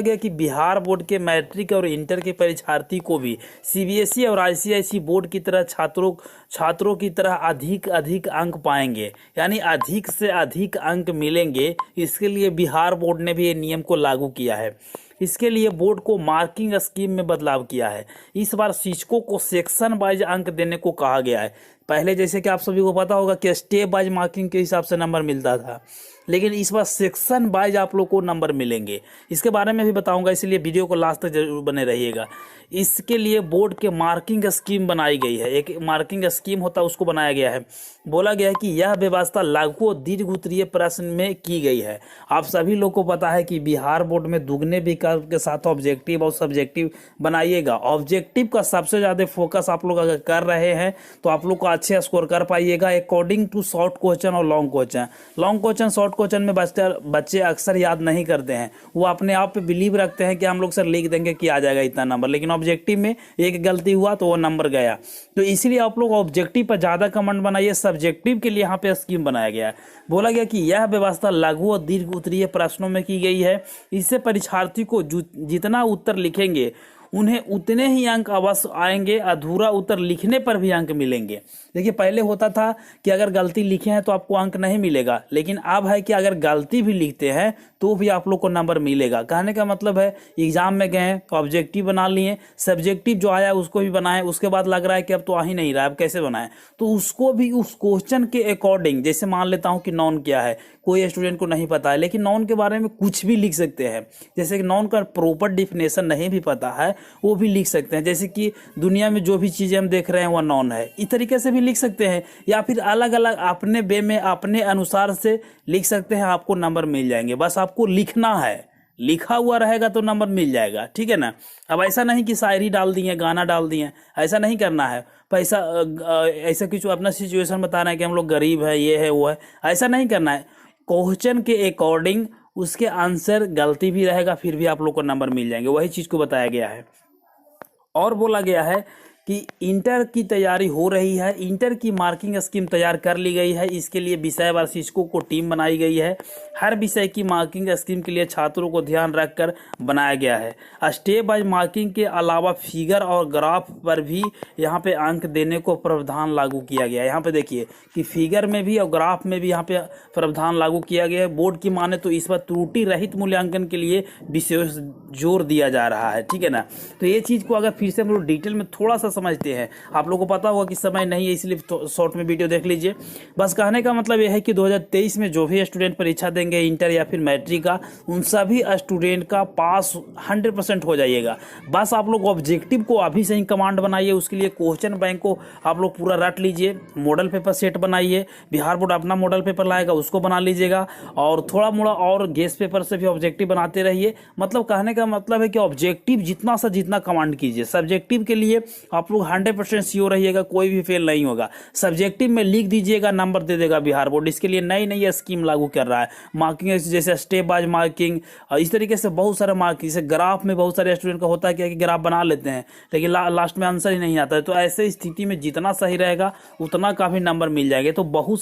गया कि बिहार बोर्ड के मैट्रिक और इंटर के परीक्षार्थी को भी सीबीएसई और आईसीआईसी बोर्ड की तरह छात्रों की तरह अधिक अधिक अंक पाएंगे, यानी अधिक से अधिक अंक मिलेंगे। इसके लिए बिहार बोर्ड ने भी ये नियम को लागू किया है। इसके लिए बोर्ड को मार्किंग स्कीम में बदलाव किया है। इस बार शिक्षकों को सेक्शन वाइज अंक देने को कहा गया है। पहले जैसे कि आप सभी को पता होगा कि स्टेप वाइज मार्किंग के हिसाब से नंबर मिलता था, लेकिन इस बार सेक्शन वाइज आप लोग को नंबर मिलेंगे। इसके बारे में भी बताऊंगा, इसलिए वीडियो को लास्ट तक जरूर बने रहिएगा। इसके लिए बोर्ड के मार्किंग स्कीम बनाई गई है, एक मार्किंग स्कीम होता है उसको बनाया गया है। बोला गया है कि यह व्यवस्था लघु और दीर्घ उत्तरीय प्रश्न में की गई है। आप सभी लोग को पता है कि बिहार बोर्ड में दुगने विकल्प के साथ ऑब्जेक्टिव और सब्जेक्टिव बनाइएगा। ऑब्जेक्टिव का सबसे ज़्यादा फोकस आप लोग अगर कर रहे हैं तो आप लोग को अच्छे स्कोर कर पाइएगा अकॉर्डिंग टू शॉर्ट क्वेश्चन और long question. Long question short question में बच्चे अक्सर याद नहीं करते हैं, वो अपने आप पे बिलीव रखते हैं कि हम लोग सर लिख देंगे कि आ जाएगा इतना नंबर, लेकिन ऑब्जेक्टिव में एक गलती हुआ तो वो नंबर गया। तो इसीलिए आप लोग ऑब्जेक्टिव पर ज़्यादा कमेंट बनाइए। सब्जेक्टिव के लिए यहाँ पे स्कीम बनाया गया है। बोला गया कि यह व्यवस्था लघु और दीर्घ उत्तरीय प्रश्नों में की गई है। इससे परीक्षार्थी को जितना उत्तर लिखेंगे उन्हें उतने ही अंक अवश्य आएंगे। अधूरा उत्तर लिखने पर भी अंक मिलेंगे। देखिए पहले होता था कि अगर गलती लिखे हैं तो आपको अंक नहीं मिलेगा, लेकिन अब है कि अगर गलती भी लिखते हैं तो भी आप लोग को नंबर मिलेगा। कहने का मतलब है एग्जाम में गए तो ऑब्जेक्टिव बना लिए, सब्जेक्टिव जो आया उसको भी बनाए, उसके बाद लग रहा है कि अब तो आ ही नहीं रहा है, अब कैसे बनाएं, तो उसको भी उस क्वेश्चन के अकॉर्डिंग, जैसे मान लेता हूं कि नॉन क्या है, कोई स्टूडेंट को नहीं पता है, लेकिन नॉन के बारे में कुछ भी लिख सकते हैं। जैसे कि नॉन का प्रॉपर डिफिनेशन नहीं भी पता है वो भी लिख सकते हैं। जैसे कि दुनिया में जो भी चीज़ें हम देख रहे हैं वह नॉन है, इस तरीके से भी लिख सकते हैं, या फिर अलग अलग अपने वे में अपने अनुसार से लिख सकते हैं। आपको नंबर मिल जाएंगे, बस आपको लिखना है, लिखा हुआ रहेगा तो नंबर मिल जाएगा, ठीक है ना। अब ऐसा नहीं कि शायरी डाल दिए, गाना डाल दिए, ऐसा नहीं करना है। पैसा ऐसा कुछ अपना सिचुएशन बता रहे हैं कि हम लोग गरीब है, ये है वो है, ऐसा नहीं करना है। क्वेश्चन के अकॉर्डिंग उसके आंसर गलती भी रहेगा फिर भी आप लोग को नंबर मिल जाएंगे, वही चीज़ को बताया गया है। और बोला गया है कि इंटर की तैयारी हो रही है, इंटर की मार्किंग स्कीम तैयार कर ली गई है। इसके लिए विषयवार शिक्षकों को टीम बनाई गई है। हर विषय की मार्किंग स्कीम के लिए छात्रों को ध्यान रखकर बनाया गया है। स्टेप वाइज मार्किंग के अलावा फिगर और ग्राफ पर भी यहाँ पे अंक देने को प्रावधान लागू किया गया है। यहाँ पे देखिए कि फिगर में भी और ग्राफ में भी यहाँ पे प्रावधान लागू किया गया है। बोर्ड की माने तो इस पर त्रुटि रहित मूल्यांकन के लिए विशेष जोर दिया जा रहा है, ठीक है ना। तो ये चीज़ को अगर फिर से हम लोग डिटेल में थोड़ा सा समझते हैं, आप लोगों को पता होगा कि समय नहीं है इसलिए शॉर्ट में वीडियो देख लीजिए। बस कहने का मतलब यह है कि 2023 में जो भी स्टूडेंट परीक्षा देंगे इंटर या फिर मैट्रिक का, उन सभी स्टूडेंट का पास 100% हो जाइएगा। बस आप लोग ऑब्जेक्टिव को अभी से ही कमांड बनाइए, उसके लिए क्वेश्चन बैंक को आप लोग पूरा रट लीजिए, मॉडल पेपर सेट बनाइए। बिहार बोर्ड अपना मॉडल पेपर लाएगा उसको बना लीजिएगा, और थोड़ा मोड़ा और गेस पेपर से भी ऑब्जेक्टिव बनाते रहिए। मतलब कहने का मतलब है कि ऑब्जेक्टिव जितना सा जितना कमांड कीजिए। सब्जेक्टिव के लिए आप लोग 100% श्योर रहिएगा, कोई भी फेल नहीं होगा। सब्जेक्टिव में लिख दीजिएगा, नंबर दे देगा बिहार बोर्ड। इसके लिए नई नई स्कीम लागू कर रहा है, मार्किंग जैसे स्टेप वाइज मार्किंग, इस तरीके से बहुत सारे मार्किंग। जैसे ग्राफ में बहुत सारे स्टूडेंट का होता है कि ग्राफ बना लेते हैं लेकिन लास्ट में आंसर ही नहीं आता है। तो ऐसे स्थिति में जितना सही रहेगा उतना काफी नंबर मिल जाएंगे। तो बहुत